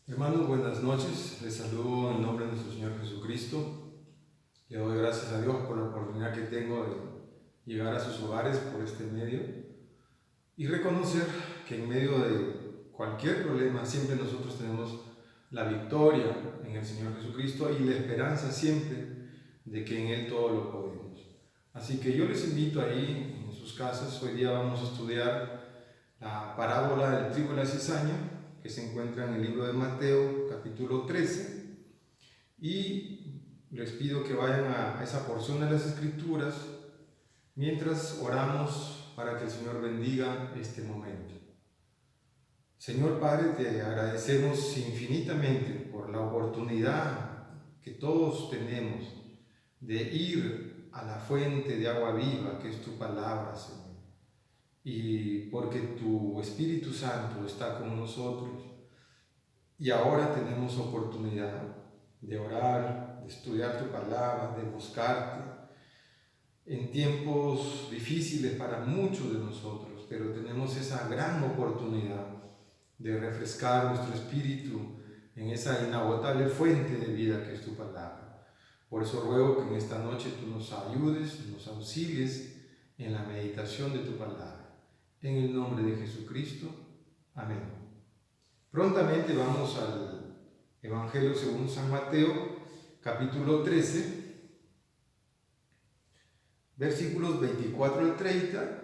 Hermanos, buenas noches. Les saludo en el nombre de nuestro Señor Jesucristo. Le doy gracias a Dios por la oportunidad que tengo de llegar a sus hogares por este medio y reconocer que en medio de cualquier problema siempre nosotros tenemos la victoria en el Señor Jesucristo y la esperanza siempre de que en Él todo lo podemos. Así que yo les invito ahí en sus casas. Hoy día vamos a estudiar la parábola del trigo y la cizaña, que se encuentra en el libro de Mateo, capítulo 13, y les pido que vayan a esa porción de las Escrituras mientras oramos para que el Señor bendiga este momento. Señor Padre, te agradecemos infinitamente por la oportunidad que todos tenemos de ir a la fuente de agua viva, que es tu palabra, Señor. Y porque tu Espíritu Santo está con nosotros y ahora tenemos oportunidad de orar, de estudiar tu palabra, de buscarte en tiempos difíciles para muchos de nosotros, pero tenemos esa gran oportunidad de refrescar nuestro espíritu en esa inagotable fuente de vida que es tu palabra. Por eso ruego que en esta noche tú nos ayudes, nos auxilies en la meditación de tu palabra. En el nombre de Jesucristo. Amén. Prontamente vamos al Evangelio según San Mateo, capítulo 13, versículos 24 al 30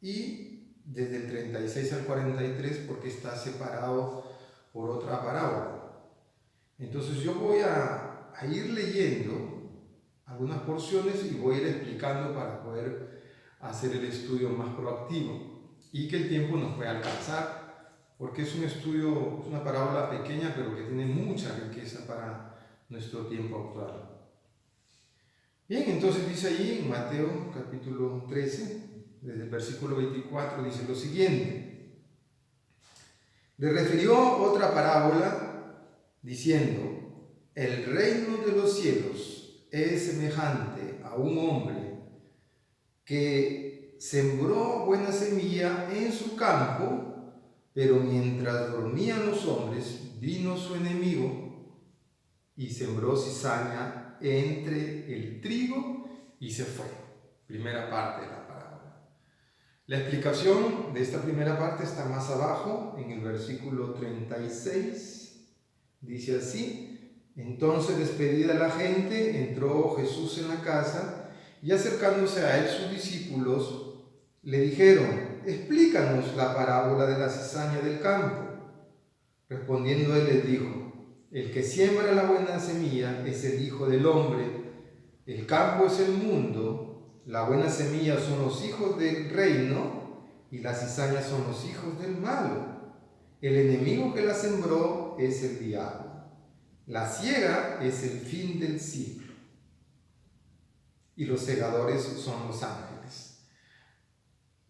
y desde el 36 al 43, porque está separado por otra parábola. Entonces yo voy a ir leyendo algunas porciones y voy a ir explicando para poder hacer el estudio más proactivo y que el tiempo nos pueda alcanzar, porque es un estudio, es una parábola pequeña, pero que tiene mucha riqueza para nuestro tiempo actual. Bien, entonces dice ahí en Mateo capítulo 13, desde el versículo 24, dice lo siguiente: le refirió otra parábola diciendo: el reino de los cielos es semejante a un hombre que sembró buena semilla en su campo, pero mientras dormían los hombres, vino su enemigo y sembró cizaña entre el trigo y se fue. Primera parte de la parábola. La explicación de esta primera parte está más abajo, en el versículo 36. Dice así: entonces, despedida la gente, entró Jesús en la casa, y acercándose a él sus discípulos le dijeron: explícanos la parábola de la cizaña del campo. Respondiendo él les dijo: el que siembra la buena semilla es el Hijo del Hombre, el campo es el mundo, la buena semilla son los hijos del reino y las cizañas son los hijos del malo. El enemigo que la sembró es el diablo. La siega es el fin del siglo y los segadores son los ángeles.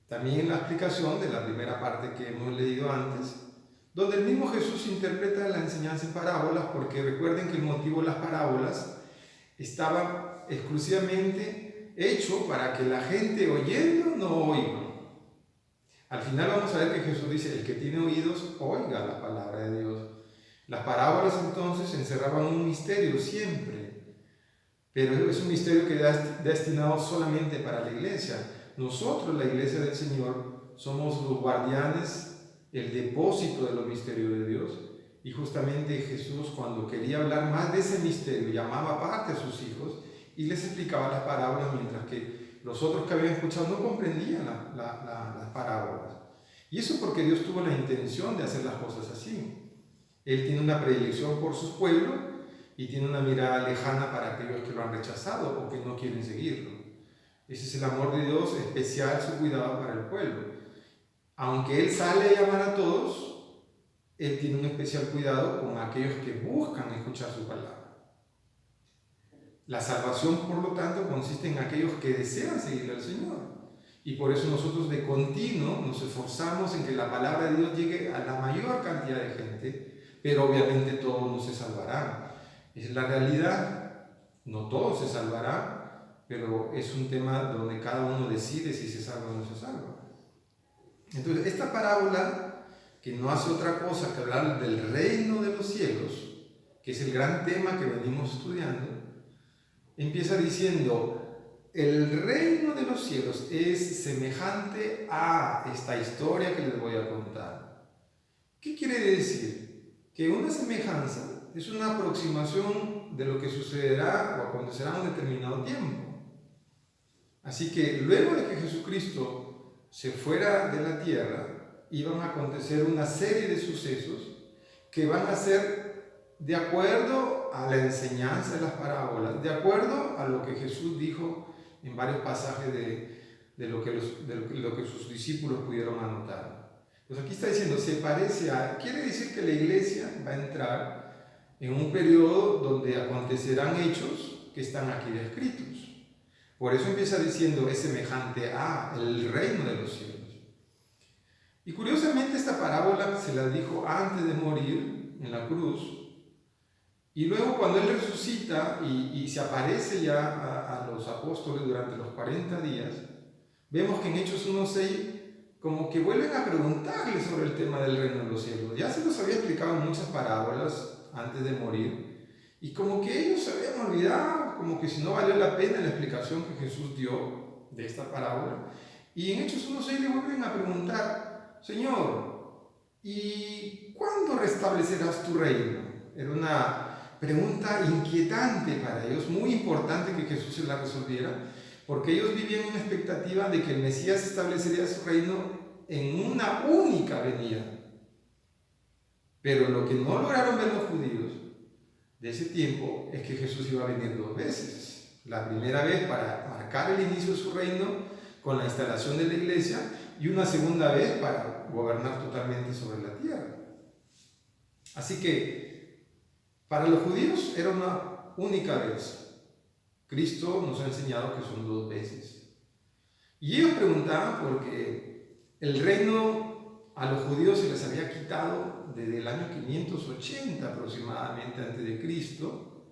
También la explicación de la primera parte que hemos leído antes, donde el mismo Jesús interpreta la enseñanza en parábolas, porque recuerden que el motivo de las parábolas estaba exclusivamente hecho para que la gente oyendo no oiga. Al final vamos a ver que Jesús dice: el que tiene oídos, oiga la palabra de Dios. Las parábolas entonces encerraban un misterio siempre, pero es un misterio que es destinado solamente para la iglesia. Nosotros, la iglesia del Señor, somos los guardianes, el depósito de los misterios de Dios. Y justamente Jesús, cuando quería hablar más de ese misterio, llamaba aparte a sus hijos y les explicaba las parábolas, mientras que los otros que habían escuchado no comprendían las parábolas. Y eso porque Dios tuvo la intención de hacer las cosas así. Él tiene una predilección por sus pueblos y tiene una mirada lejana para aquellos que lo han rechazado o que no quieren seguirlo. Ese es el amor de Dios, especial su cuidado para el pueblo. Aunque Él sale a llamar a todos, Él tiene un especial cuidado con aquellos que buscan escuchar su palabra. La salvación, por lo tanto, consiste en aquellos que desean seguir al Señor. Y por eso nosotros de continuo nos esforzamos en que la palabra de Dios llegue a la mayor cantidad de gente, pero obviamente todos no se salvarán. Es la realidad, no todos se salvarán, pero es un tema donde cada uno decide si se salva o no se salva. Entonces, esta parábola que no hace otra cosa que hablar del reino de los cielos, que es el gran tema que venimos estudiando, empieza diciendo, el reino de los cielos es semejante a esta historia que les voy a contar. ¿Qué quiere decir? Que una semejanza es una aproximación de lo que sucederá o acontecerá en un determinado tiempo. Así que luego de que Jesucristo se fuera de la tierra, iban a acontecer una serie de sucesos que van a ser de acuerdo a la enseñanza de las parábolas, de acuerdo a lo que Jesús dijo en varios pasajes de lo que sus discípulos pudieron anotar. Pues aquí está diciendo, se parece a, quiere decir que la iglesia va a entrar en un periodo donde acontecerán hechos que están aquí descritos. Por eso empieza diciendo, es semejante a el reino de los cielos. Y curiosamente esta parábola se la dijo antes de morir en la cruz. Y luego cuando Él resucita y se aparece ya a los apóstoles durante los 40 días, vemos que en Hechos 1:6 como que vuelven a preguntarle sobre el tema del reino de los cielos. Ya se los había explicado en muchas parábolas antes de morir, y como que ellos se habían olvidado, como que si no valió la pena la explicación que Jesús dio de esta parábola. Y en Hechos 1:6 le vuelven a preguntar, Señor, ¿y cuándo restablecerás tu reino? Era una pregunta inquietante para ellos, muy importante que Jesús se la resolviera, porque ellos vivían en la expectativa de que el Mesías establecería su reino en una única venida. Pero lo que no lograron ver los judíos de ese tiempo es que Jesús iba a venir 2 veces. La primera vez para marcar el inicio de su reino con la instalación de la iglesia, y una segunda vez para gobernar totalmente sobre la tierra. Así que para los judíos era una única vez. Cristo nos ha enseñado que son 2 veces. Y ellos preguntaban porque el reino a los judíos se les había quitado desde el año 580 aproximadamente antes de Cristo,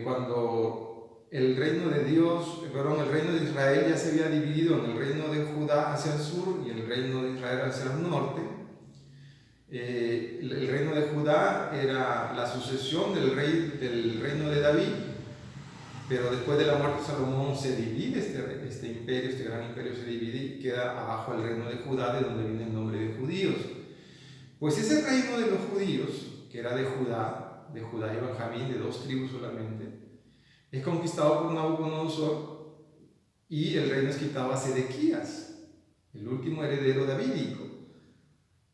cuando el reino de Dios, el reino de Israel ya se había dividido en el reino de Judá hacia el sur y el reino de Israel hacia el norte. El reino de Judá era la sucesión del reino de David, pero después de la muerte de Salomón se divide este imperio, este gran imperio se divide y queda abajo el reino de Judá, de donde viene el nombre de judíos. Pues ese reino de los judíos, que era de Judá y Benjamín, de 2 tribus solamente, es conquistado por Nabucodonosor y el reino es quitado a Sedequías, el último heredero davídico.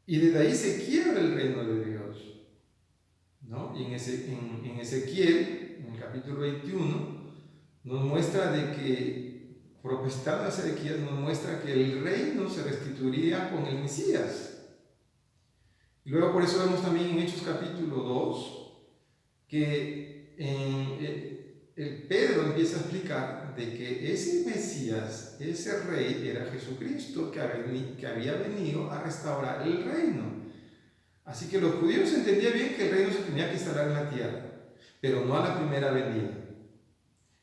Y desde ahí se quiebra el reino de Dios, ¿no? Y en Ezequiel, en el capítulo 21, nos muestra de que, profetizando a Ezequiel, nos muestra que el reino se restituiría con el Mesías. Y luego por eso vemos también en Hechos capítulo 2, que el Pedro empieza a explicar de que ese Mesías, ese rey, era Jesucristo que había venido a restaurar el reino. Así que los judíos entendían bien que el reino se tenía que instalar en la tierra, pero no a la primera venida,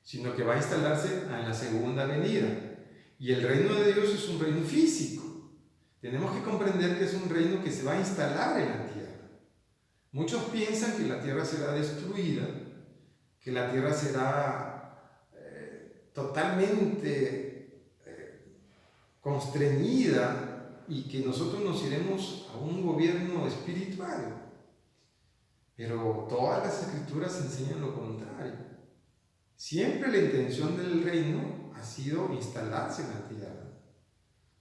sino que va a instalarse en la segunda venida. Y el reino de Dios es un reino físico. Tenemos que comprender que es un reino que se va a instalar en la tierra. Muchos piensan que la tierra será destruida, que la tierra será totalmente constreñida y que nosotros nos iremos a un gobierno espiritual. Pero todas las escrituras enseñan lo contrario. Siempre la intención del reino ha sido instalarse en la tierra.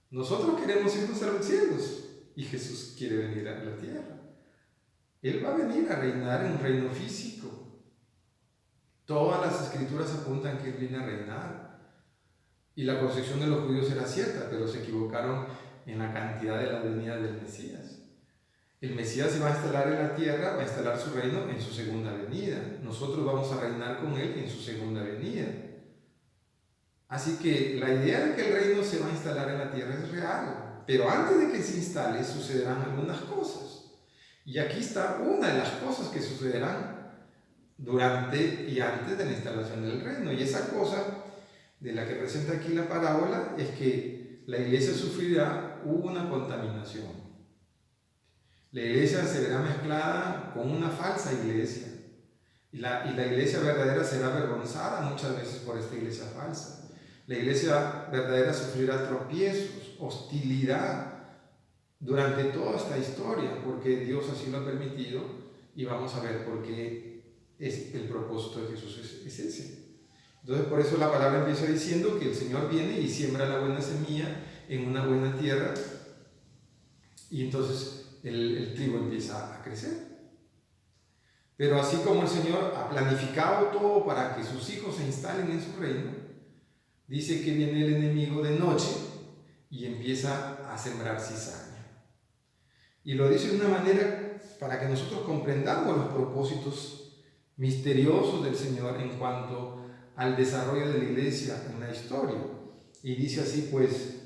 Nosotros queremos irnos a los cielos y Jesús quiere venir a la tierra. Él va a venir a reinar en un reino físico. Todas las escrituras apuntan que Él viene a reinar. Y la concepción de los judíos era cierta, pero se equivocaron en la cantidad de la venida del Mesías. El Mesías se va a instalar en la tierra, va a instalar su reino en su segunda venida. Nosotros vamos a reinar con Él en su segunda venida. Así que la idea de que el reino se va a instalar en la tierra es real. Pero antes de que se instale sucederán algunas cosas. Y aquí está una de las cosas que sucederán durante y antes de la instalación del reino. Y esa cosa de la que presenta aquí la parábola es que la iglesia sufrirá una contaminación. La iglesia se verá mezclada con una falsa iglesia. Y la iglesia verdadera será avergonzada muchas veces por esta iglesia falsa. La iglesia verdadera sufrirá tropiezos, hostilidad durante toda esta historia, porque Dios así lo ha permitido, y vamos a ver por qué es el propósito de Jesús es ese. Entonces, por eso la palabra empieza diciendo que el Señor viene y siembra la buena semilla en una buena tierra, y entonces el trigo empieza a crecer. Pero así como el Señor ha planificado todo para que sus hijos se instalen en su reino, dice que viene el enemigo de noche y empieza a sembrar cizaña. Y lo dice de una manera para que nosotros comprendamos los propósitos misteriosos del Señor en cuanto al desarrollo de la iglesia en la historia. Y dice así, pues,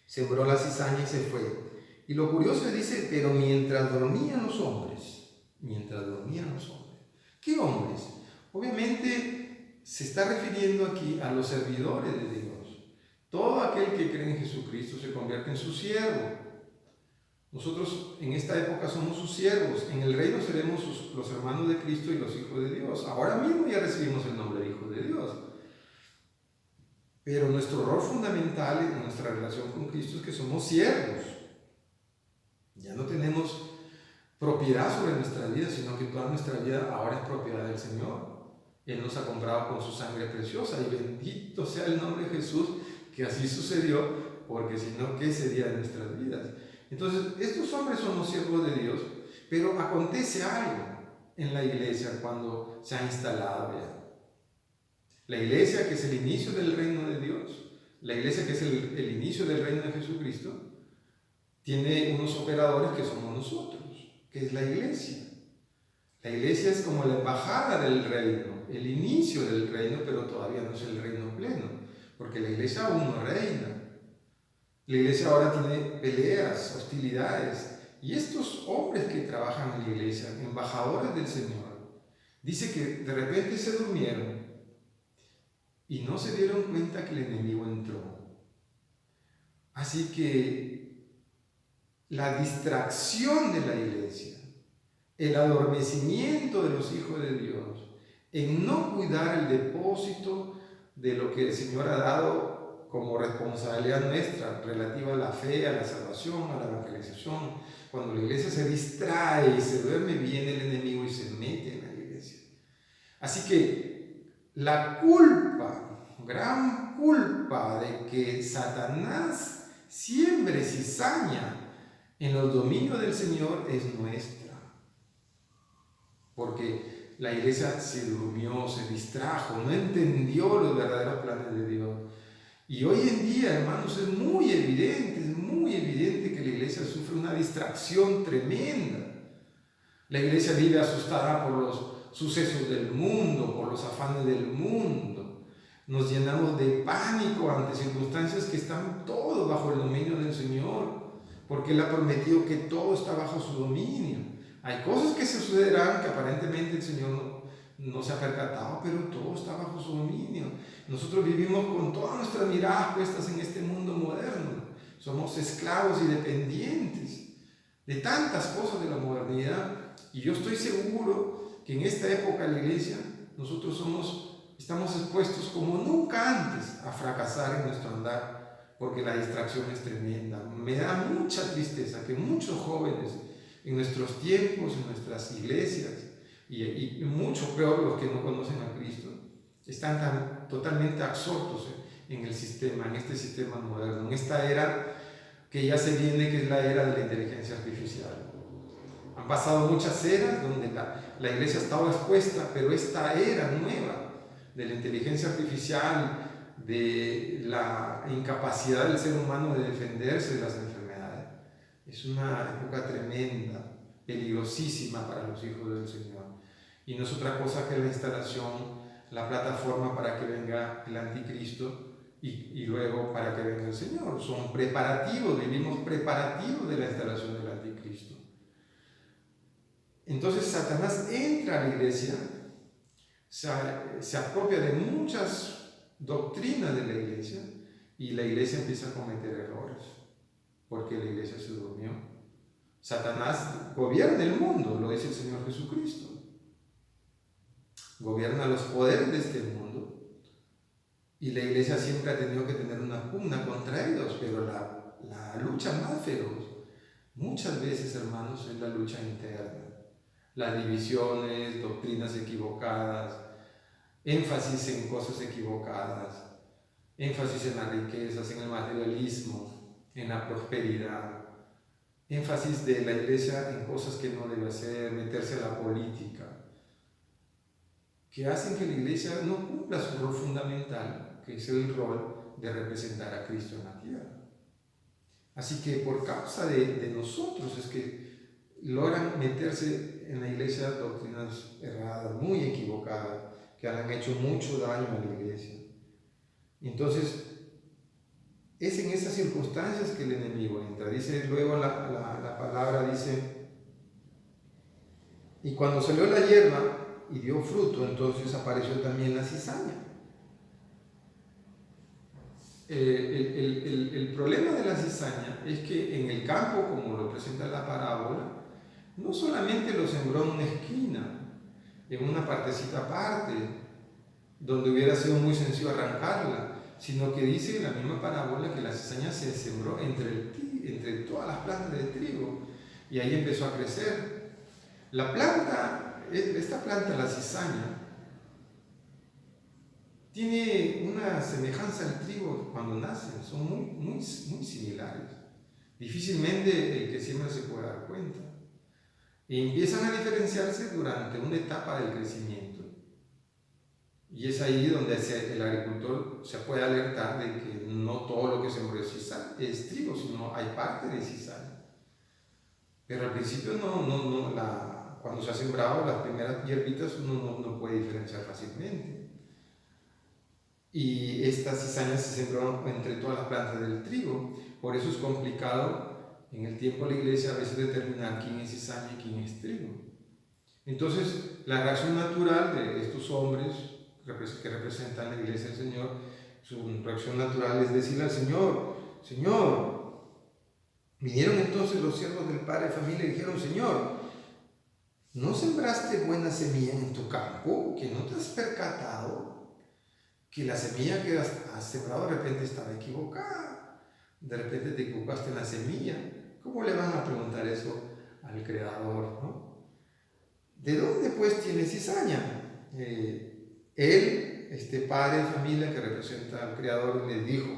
sembró la cizaña y se fue. Y lo curioso dice, pero mientras dormían los hombres, ¿qué hombres? Obviamente se está refiriendo aquí a los servidores de Dios. Todo aquel que cree en Jesucristo se convierte en su siervo. Nosotros en esta época somos sus siervos. En el reino seremos los hermanos de Cristo y los hijos de Dios. Ahora mismo ya recibimos el nombre de hijos de Dios. Pero nuestro rol fundamental en nuestra relación con Cristo es que somos siervos. Ya no tenemos propiedad sobre nuestra vida, sino que toda nuestra vida ahora es propiedad del Señor. Él nos ha comprado con su sangre preciosa, y bendito sea el nombre de Jesús, que así sucedió, porque si no, ¿qué sería de nuestras vidas? Entonces, estos hombres son los siervos de Dios, pero acontece algo en la iglesia cuando se ha instalado ya. La iglesia, que es el inicio del reino de Dios, la iglesia que es el inicio del reino de Jesucristo, tiene unos operadores que somos nosotros, que es la iglesia. La iglesia es como la embajada del reino, el inicio del reino, pero todavía no es el reino pleno, porque la iglesia aún no reina. La iglesia ahora tiene peleas, hostilidades, y estos hombres que trabajan en la iglesia, embajadores del Señor, dice que de repente se durmieron y no se dieron cuenta que el enemigo entró. Así que la distracción de la iglesia, el adormecimiento de los hijos de Dios, en no cuidar el depósito de lo que el Señor ha dado como responsabilidad nuestra relativa a la fe, a la salvación, a la evangelización. Cuando la iglesia se distrae y se duerme, viene el enemigo y se mete en la iglesia. Así que la culpa, gran culpa de que Satanás siembre cizaña en los dominios del Señor es nuestra. Porque la iglesia se durmió, se distrajo, no entendió los verdaderos planes de Dios. Y hoy en día, hermanos, es muy evidente que la iglesia sufre una distracción tremenda. La iglesia vive asustada por los sucesos del mundo, por los afanes del mundo. Nos llenamos de pánico ante circunstancias que están todo bajo el dominio del Señor, porque Él ha prometido que todo está bajo su dominio. Hay cosas que se sucederán que aparentemente el Señor no se ha percatado, pero todo está bajo su dominio. Nosotros vivimos con todas nuestras miradas puestas en este mundo moderno. Somos esclavos y dependientes de tantas cosas de la modernidad. Y yo estoy seguro que en esta época de la iglesia nosotros estamos expuestos como nunca antes a fracasar en nuestro andar, porque la distracción es tremenda. Me da mucha tristeza que muchos jóvenes en nuestros tiempos, en nuestras iglesias, y mucho peor los que no conocen a Cristo, están totalmente absortos en el sistema, en este sistema moderno, en esta era que ya se viene, que es la era de la inteligencia artificial. Han pasado muchas eras donde la iglesia ha estado expuesta, pero esta era nueva de la inteligencia artificial, de la incapacidad del ser humano de defenderse de las enfermedades, es una época tremenda, peligrosísima para los hijos del Señor. Y no es otra cosa que la instalación, la plataforma para que venga el anticristo y luego para que venga el Señor. Son preparativos, vivimos preparativos de la instalación del anticristo. Entonces Satanás entra a la iglesia, se apropia de muchas doctrinas de la iglesia y la iglesia empieza a cometer errores, porque la iglesia se durmió. Satanás gobierna el mundo, lo dice el Señor Jesucristo. Gobierna los poderes de este mundo. Y la iglesia siempre ha tenido que tener una pugna contra ellos, pero la lucha más feroz, muchas veces, hermanos, es la lucha interna. Las divisiones, doctrinas equivocadas, énfasis en cosas equivocadas, énfasis en las riquezas, en el materialismo, en la prosperidad, énfasis de la iglesia en cosas que no debe hacer, meterse a la política, que hacen que la iglesia no cumpla su rol fundamental, que es el rol de representar a Cristo en la tierra. Así que por causa de nosotros es que logran meterse en la iglesia doctrinas erradas, muy equivocadas, que han hecho mucho daño a la iglesia. Entonces, es en esas circunstancias que el enemigo entra. Dice luego la palabra, dice, y cuando salió la hierba y dio fruto, entonces apareció también la cizaña. El problema de la cizaña es que en el campo, como lo presenta la parábola, no solamente lo sembró en una esquina, en una partecita aparte, donde hubiera sido muy sencillo arrancarla, sino que dice en la misma parábola que la cizaña se sembró entre todas las plantas de trigo, y ahí empezó a crecer. La planta, esta planta, la cizaña, tiene una semejanza al trigo cuando nacen, son muy similares. Difícilmente el que siembra se puede dar cuenta. Y empiezan a diferenciarse durante una etapa del crecimiento. Y es ahí donde el agricultor se puede alertar de que no todo lo que sembró es trigo, sino hay parte de cizaña. Pero al principio cuando se ha sembrado las primeras hierbitas uno no puede diferenciar fácilmente. Y esta cizaña se sembró entre todas las plantas del trigo. Por eso es complicado en el tiempo de la iglesia a veces determinar quién es cizaña y quién es trigo. Entonces, la reacción natural de estos hombres que representan la iglesia del Señor, su reacción natural es decirle al Señor, Señor, vinieron entonces los siervos del padre de familia y dijeron, Señor, ¿no sembraste buena semilla en tu campo? ¿Que no te has percatado que la semilla que has sembrado de repente estaba equivocada? De repente te equivocaste en la semilla. ¿Cómo le van a preguntar eso al Creador, no? ¿De dónde pues tiene cizaña? Él, este padre de familia que representa al Creador, le dijo,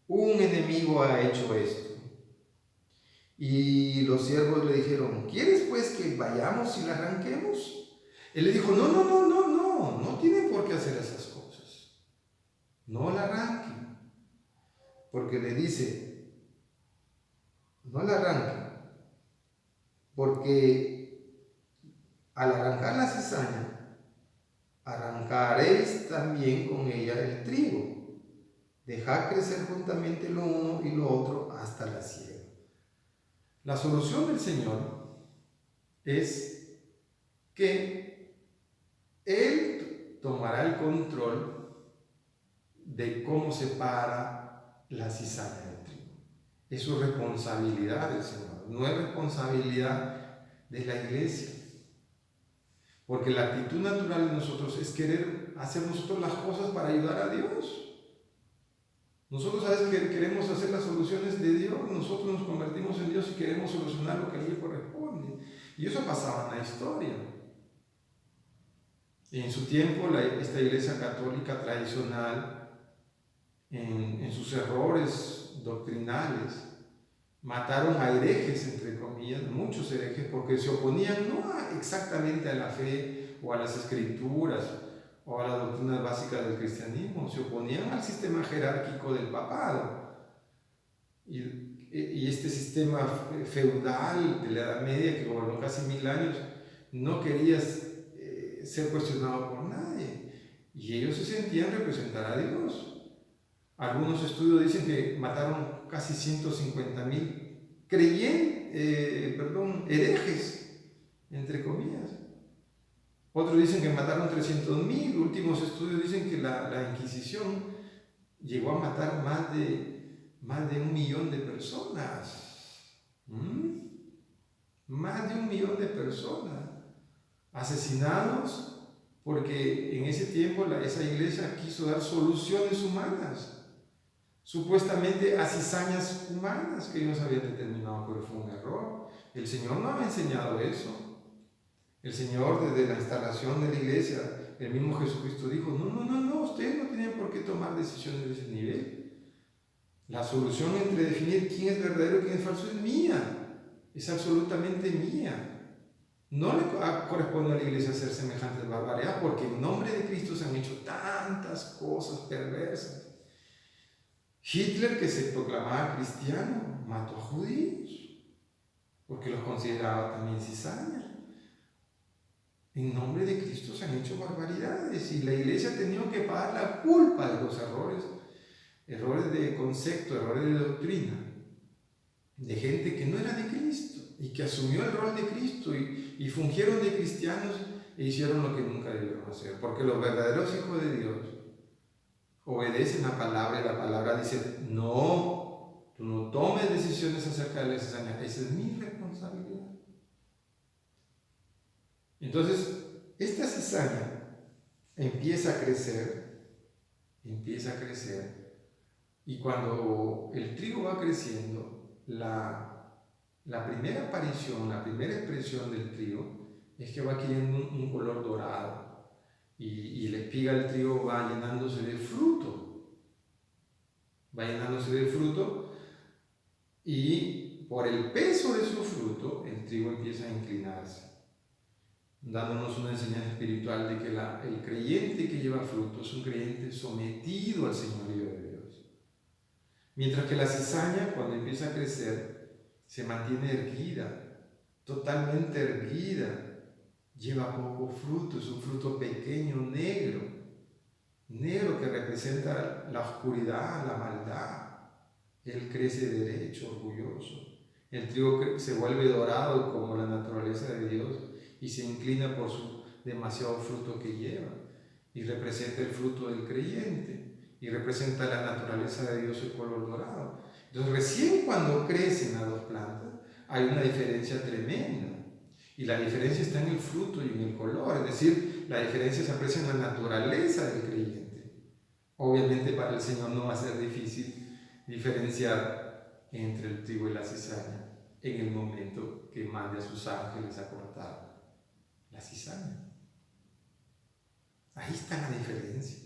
un enemigo ha hecho esto. Y los siervos le dijeron, ¿quieres pues que vayamos y la arranquemos? Él le dijo, no tiene por qué hacer esas cosas. No la arranquen. Porque le dice, no la arranquen. Porque al arrancar la cizaña, arrancaréis también con ella el trigo. Dejad crecer juntamente lo uno y lo otro hasta la siega. La solución del Señor es que Él tomará el control de cómo separa la cizaña del trigo. Es su responsabilidad del Señor, no es responsabilidad de la iglesia. Porque la actitud natural de nosotros es querer hacer nosotros las cosas para ayudar a Dios. Nosotros a veces queremos hacer las soluciones de Dios, nosotros nos convertimos en Dios y queremos solucionar lo que a Él le corresponde. Y eso pasaba en la historia. En su tiempo, esta iglesia católica tradicional, en sus errores doctrinales, mataron a herejes, entre comillas, muchos herejes, porque se oponían no exactamente a la fe o a las escrituras o a las doctrinas básicas del cristianismo, se oponían al sistema jerárquico del papado. Y este sistema feudal de la Edad Media, que gobernó casi 1000 años, no quería ser cuestionado por nadie. Y ellos se sentían representar a Dios. Algunos estudios dicen que mataron casi 150,000 herejes, entre comillas. Otros dicen que mataron 300,000. Últimos estudios dicen que la Inquisición llegó a matar más de 1 millón de personas. Más de 1 millón de personas asesinados porque en ese tiempo esa iglesia quiso dar soluciones humanas, supuestamente a cizañas humanas que ellos habían determinado, pero fue un error. El Señor no había enseñado eso. El Señor, desde la instalación de la iglesia, el mismo Jesucristo dijo, no, ustedes no tienen por qué tomar decisiones de ese nivel. La solución entre definir quién es verdadero y quién es falso es mía, es absolutamente mía. No le corresponde a la iglesia hacer semejantes barbaridades, porque en nombre de Cristo se han hecho tantas cosas perversas. Hitler, que se proclamaba cristiano, mató a judíos, porque los consideraba también cizaña. En nombre de Cristo se han hecho barbaridades y la iglesia ha tenido que pagar la culpa de los errores de concepto, errores de doctrina, de gente que no era de Cristo y que asumió el rol de Cristo y fungieron de cristianos e hicieron lo que nunca debieron hacer, porque los verdaderos hijos de Dios obedecen la palabra y la palabra dice, no, tú no tomes decisiones acerca de la cizaña, esa es mi responsabilidad. Entonces, esta cizaña empieza a crecer, y cuando el trigo va creciendo, la primera aparición, la primera expresión del trigo es que va adquiriendo un color dorado y la espiga del trigo va llenándose de fruto. Y por el peso de su fruto, el trigo empieza a inclinarse, dándonos una enseñanza espiritual de que el creyente que lleva fruto es un creyente sometido al señorío de Dios. Mientras que la cizaña, cuando empieza a crecer, se mantiene erguida, totalmente erguida, lleva poco fruto, es un fruto pequeño, negro que representa la oscuridad, la maldad. Él crece derecho, orgulloso. El trigo se vuelve dorado como la naturaleza de Dios y se inclina por su demasiado fruto que lleva y representa el fruto del creyente y representa la naturaleza de Dios, el color dorado. Entonces recién cuando crecen las dos plantas hay una diferencia tremenda y la diferencia está en el fruto y en el color, es decir, la diferencia se aprecia en la naturaleza del creyente. Obviamente para el Señor no va a ser difícil diferenciar entre el trigo y la cizaña en el momento que mande a sus ángeles a cortar la cizaña. Ahí está la diferencia.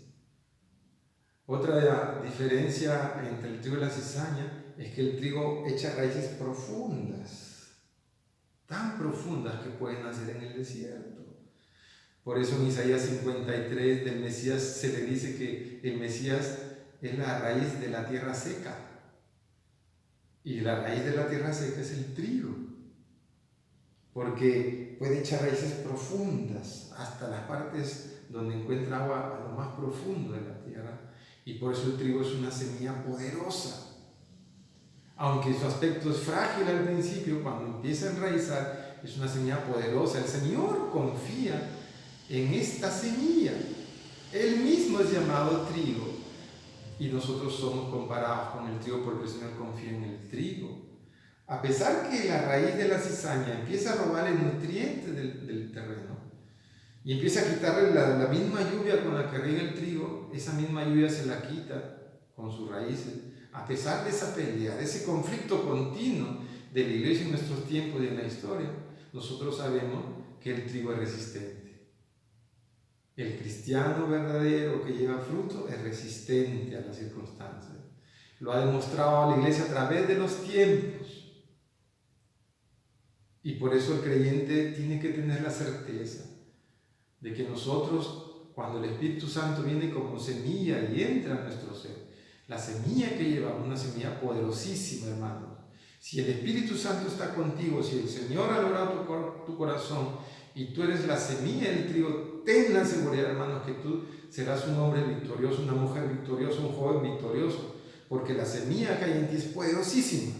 Otra diferencia entre el trigo y la cizaña es que el trigo echa raíces profundas, tan profundas que pueden nacer en el desierto. Por eso en Isaías 53 del Mesías se le dice que el Mesías es la raíz de la tierra seca. Y la raíz de la tierra seca es el trigo, porque puede echar raíces profundas hasta las partes donde encuentra agua a lo más profundo de la tierra. Y por eso el trigo es una semilla poderosa. Aunque su aspecto es frágil al principio, cuando empieza a enraizar, es una semilla poderosa. El Señor confía en esta semilla. Él mismo es llamado trigo y nosotros somos comparados con el trigo porque el Señor confía en el trigo. A pesar que la raíz de la cizaña empieza a robar el nutriente del terreno y empieza a quitarle la misma lluvia con la que riega el trigo, esa misma lluvia se la quita con sus raíces. A pesar de esa pelea, de ese conflicto continuo de la iglesia en nuestros tiempos y en la historia, nosotros sabemos que el trigo es resistente. El cristiano verdadero que lleva fruto es resistente a las circunstancias. Lo ha demostrado la iglesia a través de los tiempos. Y por eso el creyente tiene que tener la certeza de que nosotros, cuando el Espíritu Santo viene como semilla y entra en nuestro ser, la semilla que llevamos, una semilla poderosísima, hermanos. Si el Espíritu Santo está contigo, si el Señor ha logrado tu corazón y tú eres la semilla del trigo, ten la seguridad, hermanos, que tú serás un hombre victorioso, una mujer victoriosa, un joven victorioso, porque la semilla que hay en ti es poderosísima.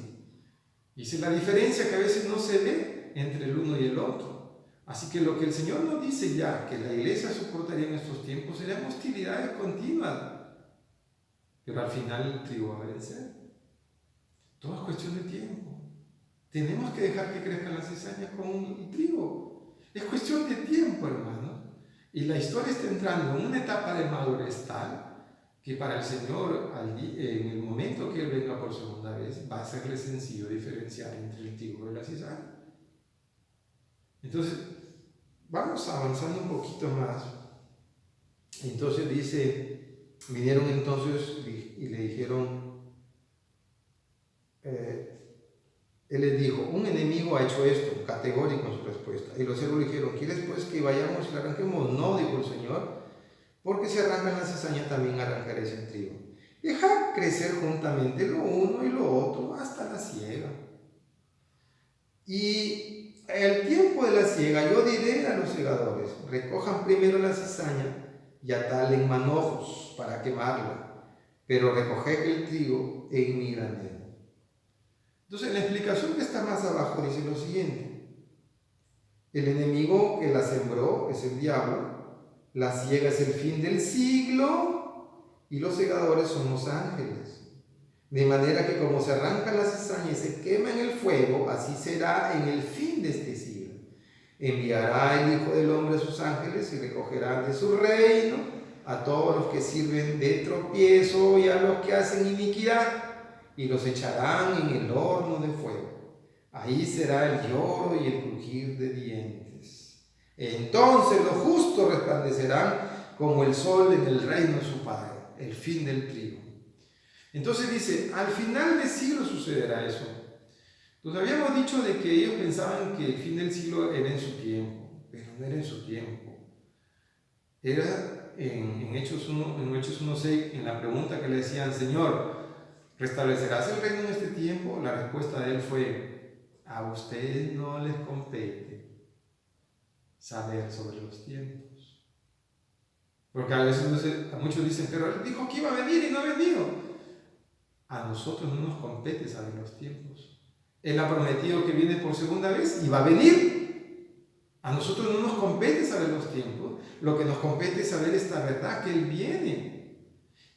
Y esa es la diferencia que a veces no se ve entre el uno y el otro. Así que lo que el Señor nos dice ya, que la iglesia soportaría en estos tiempos, serían hostilidades continuas. Pero al final el trigo va a vencer. Todo es cuestión de tiempo. tenemos que dejar que crezcan las cizañas con el trigo. Es cuestión de tiempo, hermano. Y la historia está entrando en una etapa de madurez tal que para el Señor, en el momento que Él venga por segunda vez, va a serle sencillo diferenciar entre el trigo y la cizaña. Entonces, vamos avanzando un poquito más. Entonces dice, vinieron entonces y le dijeron, Él les dijo, un enemigo ha hecho esto, categórico en su respuesta. Y los siervos le dijeron, ¿quieres pues que vayamos y le arranquemos? No, dijo el Señor, porque si arrancan la cizaña también arrancaréis el trigo. Dejad crecer juntamente lo uno y lo otro hasta la siega. Y el tiempo de la siega yo diré a los segadores, recojan primero la cizaña y atalen manojos para quemarla, pero recoged el trigo en mi granero. Entonces, la explicación que está más abajo dice lo siguiente: el enemigo que la sembró es el diablo, la siega es el fin del siglo y los segadores son los ángeles. De manera que como se arranca la cizaña y se quema en el fuego, así será en el fin de este siglo. Enviará el Hijo del Hombre a sus ángeles y recogerán de su reino a todos los que sirven de tropiezo y a los que hacen iniquidad, y los echarán en el horno de fuego. Ahí será el lloro y el crujir de dientes. Entonces los justos resplandecerán como el sol en el reino de su Padre. El fin del trigo. Entonces dice, al final del siglo sucederá eso. Nos habíamos dicho de que ellos pensaban que el fin del siglo era en su tiempo, pero no era en su tiempo. Era en Hechos 1:6, en la pregunta que le decían, Señor, ¿restablecerás el reino en este tiempo? La respuesta de él fue, a ustedes no les compete saber sobre los tiempos. Porque a veces muchos dicen, pero él dijo que iba a venir y no ha venido. A nosotros no nos compete saber los tiempos. Él ha prometido que viene por segunda vez y va a venir. A nosotros no nos compete saber los tiempos. Lo que nos compete es saber esta verdad, que Él viene.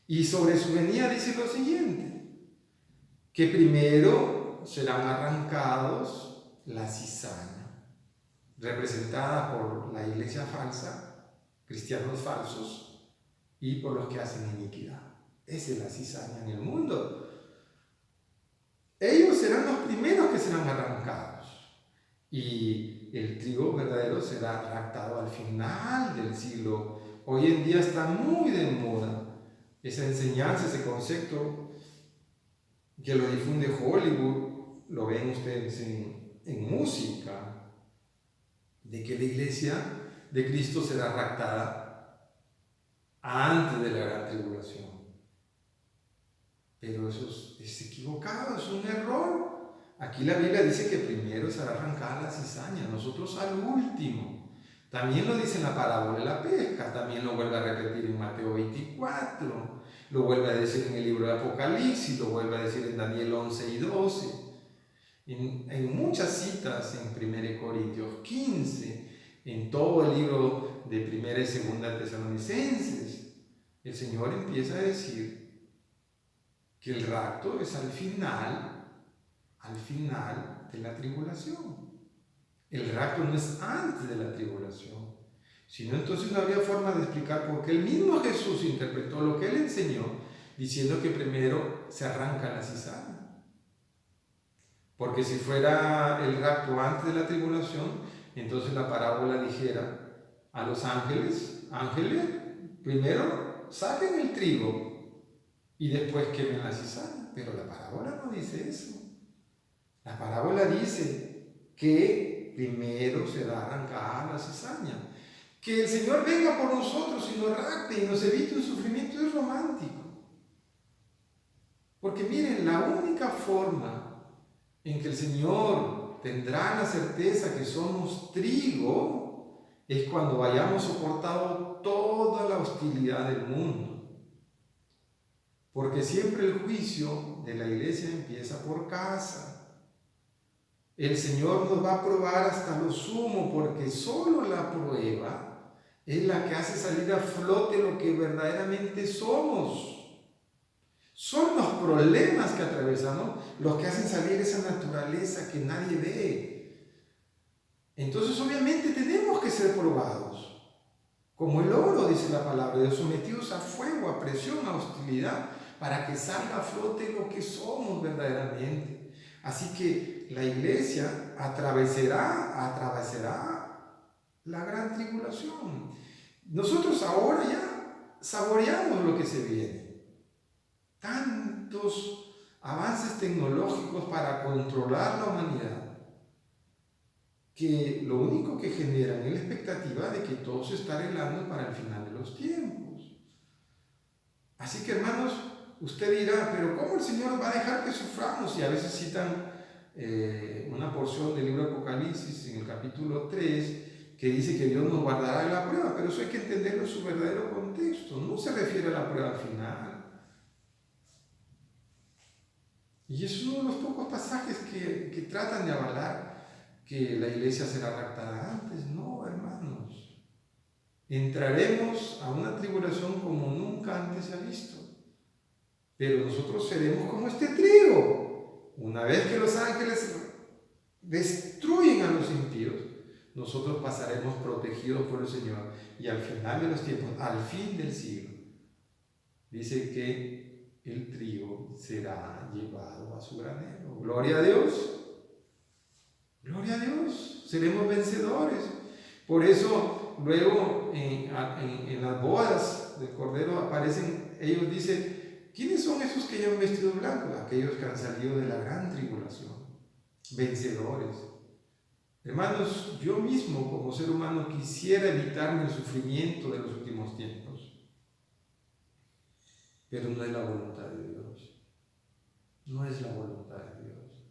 Y sobre su venida dice lo siguiente: que primero serán arrancados la cizaña, representada por la iglesia falsa, cristianos falsos, y por los que hacen iniquidad. Esa es la cizaña en el mundo. Ellos serán los primeros que serán arrancados. Y el trigo verdadero será raptado al final del siglo. Hoy en día está muy de moda esa enseñanza, ese concepto que lo difunde Hollywood, lo ven ustedes en música, de que la iglesia de Cristo será raptada antes de la gran tribulación. Pero eso es equivocado, es un error. Aquí la Biblia dice que primero será arrancada la cizaña, nosotros al último. También lo dice en la parábola de la pesca, también lo vuelve a repetir en Mateo 24, lo vuelve a decir en el libro de Apocalipsis, lo vuelve a decir en Daniel 11 y 12, en muchas citas en 1 Corintios 15, en todo el libro de 1 y 2 Tesalonicenses. El Señor empieza a decir que el rapto es al final de la tribulación. El rapto no es antes de la tribulación, sino entonces no habría forma de explicar por qué el mismo Jesús interpretó lo que Él enseñó, diciendo que primero se arranca la cizaña. Porque si fuera el rapto antes de la tribulación, entonces la parábola dijera a los ángeles, primero saquen el trigo y después quemen la cizaña. Pero la parábola no dice eso. La parábola dice que primero será arrancada la cizaña. Que el Señor venga por nosotros y nos rapte y nos evite un sufrimiento es romántico. Porque miren, la única forma en que el Señor tendrá la certeza que somos trigo es cuando hayamos soportado toda la hostilidad del mundo. Porque siempre el juicio de la iglesia empieza por casa. El Señor nos va a probar hasta lo sumo, porque solo la prueba es la que hace salir a flote lo que verdaderamente somos. Son los problemas que atravesamos los que hacen salir esa naturaleza que nadie ve. Entonces obviamente tenemos que ser probados. Como el oro, dice la palabra, de sometidos a fuego, a presión, a hostilidad, para que salga a flote lo que somos verdaderamente. Así que la iglesia atravesará la gran tribulación. Nosotros ahora ya saboreamos lo que se viene. Tantos avances tecnológicos para controlar la humanidad, que lo único que generan es la expectativa de que todo se está arreglando para el final de los tiempos. Así que, hermanos, usted dirá, pero ¿cómo el Señor va a dejar que suframos? Y a veces citan una porción del libro de Apocalipsis en el capítulo 3 que dice que Dios nos guardará de la prueba, pero eso hay que entenderlo en su verdadero contexto. No se refiere a la prueba final. Y es uno de los pocos pasajes que tratan de avalar que la iglesia será raptada antes. No, hermanos. Entraremos a una tribulación como nunca antes se ha visto. Pero nosotros seremos como este trigo. Una vez que los ángeles destruyen a los impíos, nosotros pasaremos protegidos por el Señor. Y al final de los tiempos, al fin del siglo, dice que el trigo será llevado a su granero. Gloria a Dios. Gloria a Dios. Seremos vencedores. Por eso, luego en las bodas del Cordero aparecen, ellos dicen, ¿quiénes son esos que llevan vestidos blancos? Aquellos que han salido de la gran tribulación. Vencedores. Hermanos, yo mismo como ser humano quisiera evitarme el sufrimiento de los últimos tiempos. Pero no es la voluntad de Dios. No es la voluntad de Dios.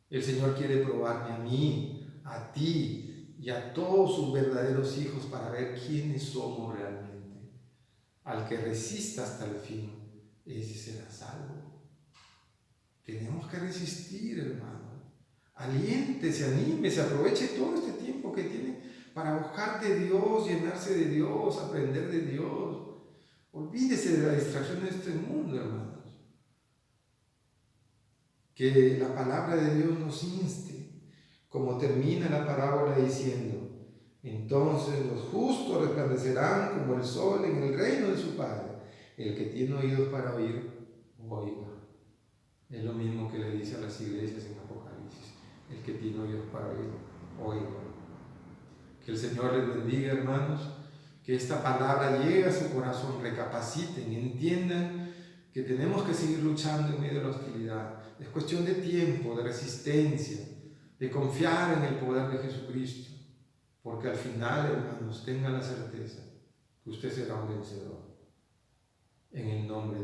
El Señor quiere probarme a mí, a ti y a todos sus verdaderos hijos para ver quiénes somos realmente. Al que resista hasta el fin, ese será salvo. Tenemos que resistir, hermano. Aliéntese, anímese, aproveche todo este tiempo que tiene para buscar de Dios, llenarse de Dios, aprender de Dios. Olvídese de la distracción de este mundo, hermanos. Que la palabra de Dios nos inste, como termina la parábola diciendo, entonces los justos resplandecerán como el sol en el reino de su Padre. El que tiene oídos para oír, oiga. Es lo mismo que le dice a las iglesias en Apocalipsis. El que tiene oídos para oír, oiga. Que el Señor les bendiga, hermanos. Que esta palabra llegue a su corazón, recapaciten, entiendan que tenemos que seguir luchando en medio de la hostilidad. Es cuestión de tiempo, de resistencia, de confiar en el poder de Jesucristo. Porque al final, hermanos, tengan la certeza que usted será un vencedor. En el nombre de